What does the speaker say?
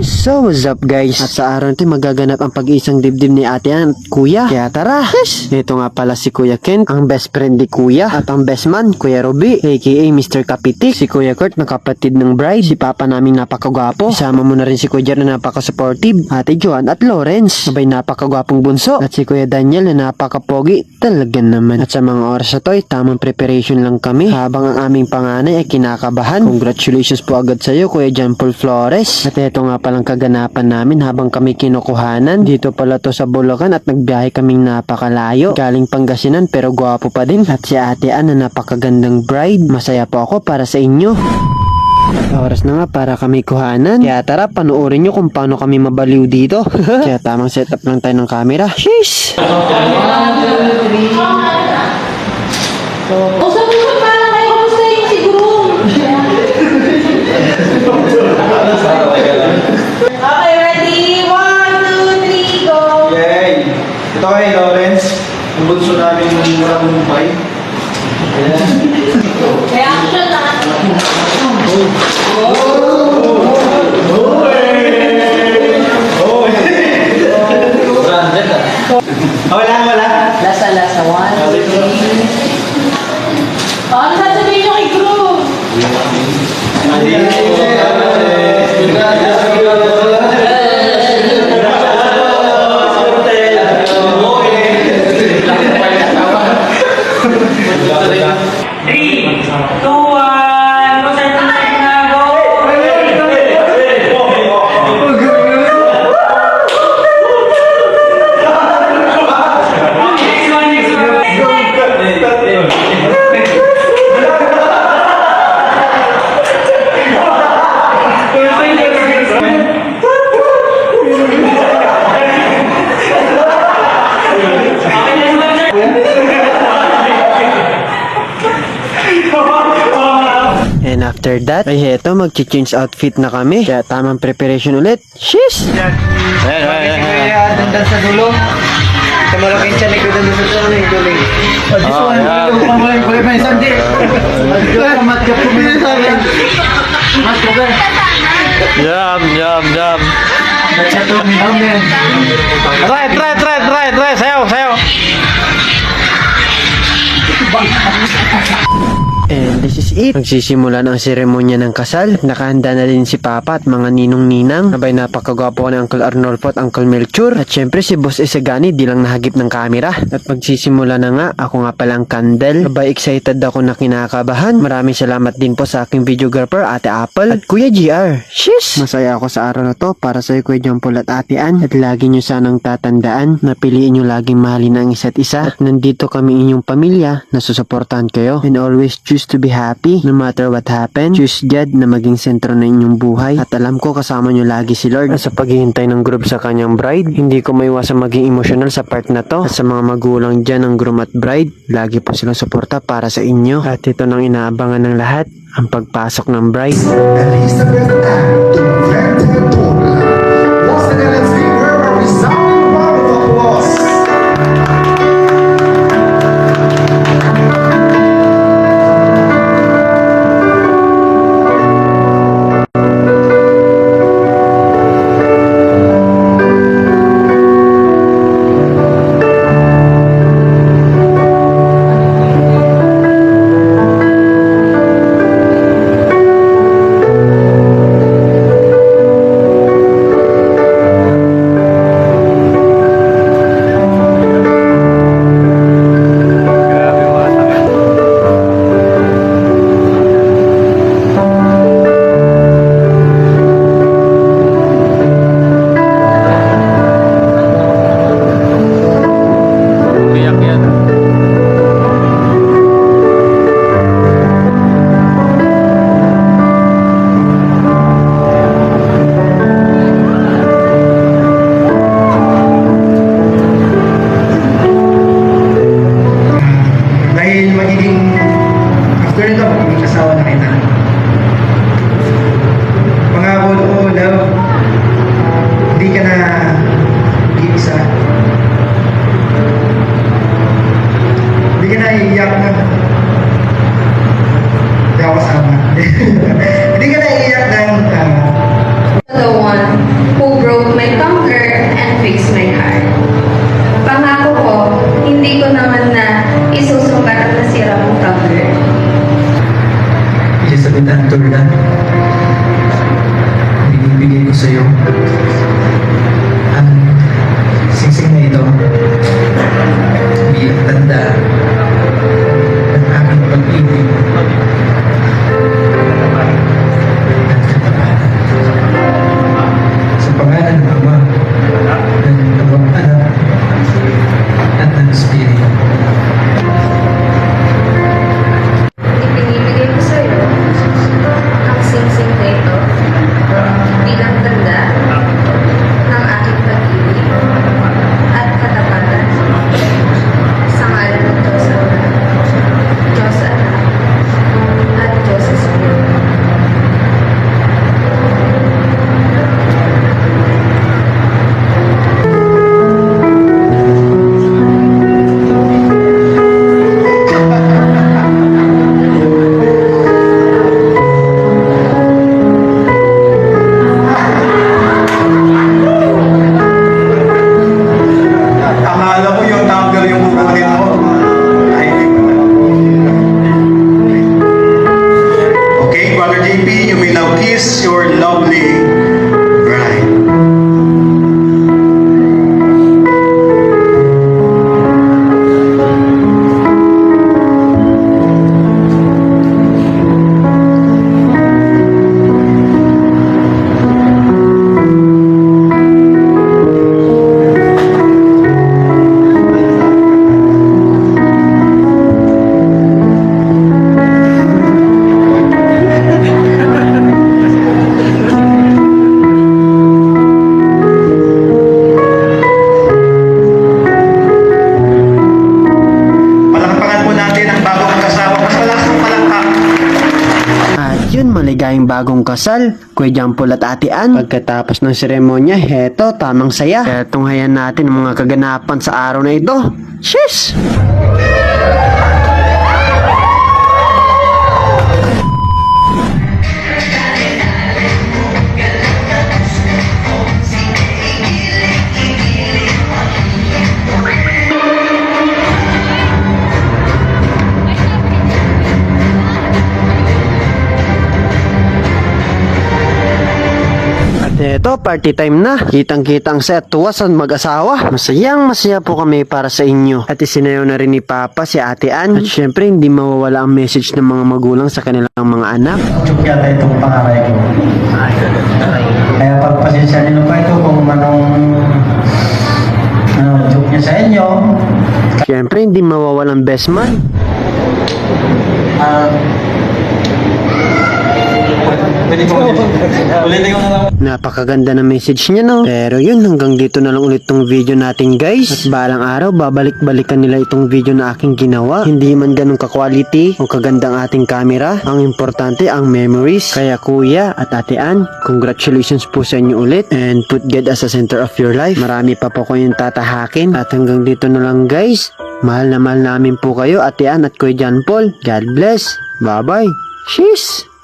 So what's up guys? At sa araw nito magaganap ang pag-iisang dibdib ni ate at kuya. Kaya tara! Ito nga pala si Kuya Ken, ang best friend ni kuya. At ang best man, Kuya Roby, aka Mr. Kapitik. Si Kuya Kurt na kapatid ng bride. Si papa naming napakagwapo. Isama mo na rin si Kuya Jer na napaka-supportive. Ate Joan at Lawrence, sabay napakagwapong bunso. At si Kuya Daniel na napaka-pogi. Talaga naman. At sa mga oras na to ay tamang preparation lang kami. Habang ang aming panganay ay kinakabahan. Congratulations po agad sa iyo Kuya John Paul Flores. At ito nga palang kaganapan namin habang kami kinukuhanan. Dito pala to sa Bulacan at nagbiyahe kaming napakalayo. Galing Pangasinan pero gwapo pa din. At si Ate Ann na napakagandang bride. Masaya po ako para sa inyo. At oras na nga para kami kuhanan. Kaya tara, panoorin nyo kung paano kami mabaliw dito. Kaya tamang setup lang tayo ng camera. Sheesh! 1, 2, 3. O sabi ko parang kayo gusto yung siguro. Okay, ready? 1, 2, 3, go! Yay! Ito kay Lawrence, ang bunso namin mula Mumbai. Reaction na. Wala. Lasa, 1, 2, 3. Ano sasabihin nyo kay Gru? And after that, ay heto, mag-change outfit na kami. Kaya tamang preparation ulit. Sheesh! Kaya dandan sa dulo. Sa malaking tiyan, ikaw dandan sa dulo yung duling. This one, pamulay ko yung sandi. Mat ka pumili sa akin. Mat ka ba? Jam. Nasa to, minaw men. Try. Sayo. And this is it. Magsisimula ng seremonya ng kasal. Nakahanda na din si Papa at mga ninong-ninang. Sabay napakagwapo ni Uncle Arnolfo at Uncle Melchor. At syempre si Boss Isagani di lang nahagip ng camera. At magsisimula na nga. Ako nga palang Candel. Sabay excited ako na kinakabahan. Maraming salamat din po sa aking videographer Ate Apple at Kuya GR. Shish! Masaya ako sa araw na to para sa Kuya John Paul at Ate Ann. At lagi nyo sanang tatandaan na piliin nyo laging mahalin ang isa't isa. At nandito kami inyong pamilya na susuportahan kayo. And always choose to be happy no matter what happen. Choose God na maging sentro na inyong buhay. At alam ko kasama nyo lagi si Lord. At sa paghihintay ng group sa kanyang bride, hindi ko maiwasan maging emotional sa part na to. At sa mga magulang dyan ng groom at bride, lagi po silang suporta para sa inyo. At ito nang inaabangan ng lahat, ang pagpasok ng bride. Elizabeth Ann Inventadora. Once again, let's give her a resounding round of applause. singsing na ito bilang tanda ng aking pag-ibig at katapatan. Sa pangalan ng Ama, ng Dalawang Anak, at ng Espiritu. Ipinibigay ko sa'yo ang singsing na ito bilang tanda ng aking pag-ibig at katapatan sa ngalan ng Diyos Ama, Diyos Anak, at Diyos Espiritu. Akala ko yung tumbler yung kukunin mo. Ay, hindi pala. Okay, Brother JP, you may now kiss your lovely bride. Palakpakan po natin ang bagong kasawa. Mas malakas ng palakpak. At yun, maligayang bagong kasal, Kuya Jampol at Ate Ann. Pagkatapos ng seremonya, heto, tamang saya. Kaya tunghayan natin ang mga kaganapan sa araw na ito. Shish! At eto, party time na. Kitang-kitang set tuwasan mag-asawa. Masaya po kami para sa inyo. At isinayaw na rin ni Papa si Ate Ann. At syempre, hindi mawawala ang message ng mga magulang sa kanilang mga anak. Joke yata itong pangaray ko. Kaya pagpasensya niyo na pa ito kung anong joke niya sa inyo. Syempre, hindi mawawalang best man. Pwede ko ulitin ko na lang. Napakaganda na message niya, no? Pero yun, hanggang dito na lang ulit tong video natin, guys. At balang araw, babalik-balikan nila itong video na aking ginawa. Hindi man ganun ka-quality o kagandang ating camera. Ang importante, ang memories. Kaya Kuya at Ate Ann, congratulations po sa inyo ulit. And put God as a center of your life. Marami pa po kayong tatahakin. At hanggang dito na lang, guys. Mahal na mahal namin po kayo, Ate Ann at Kuya John Paul. God bless. Bye-bye. Cheers!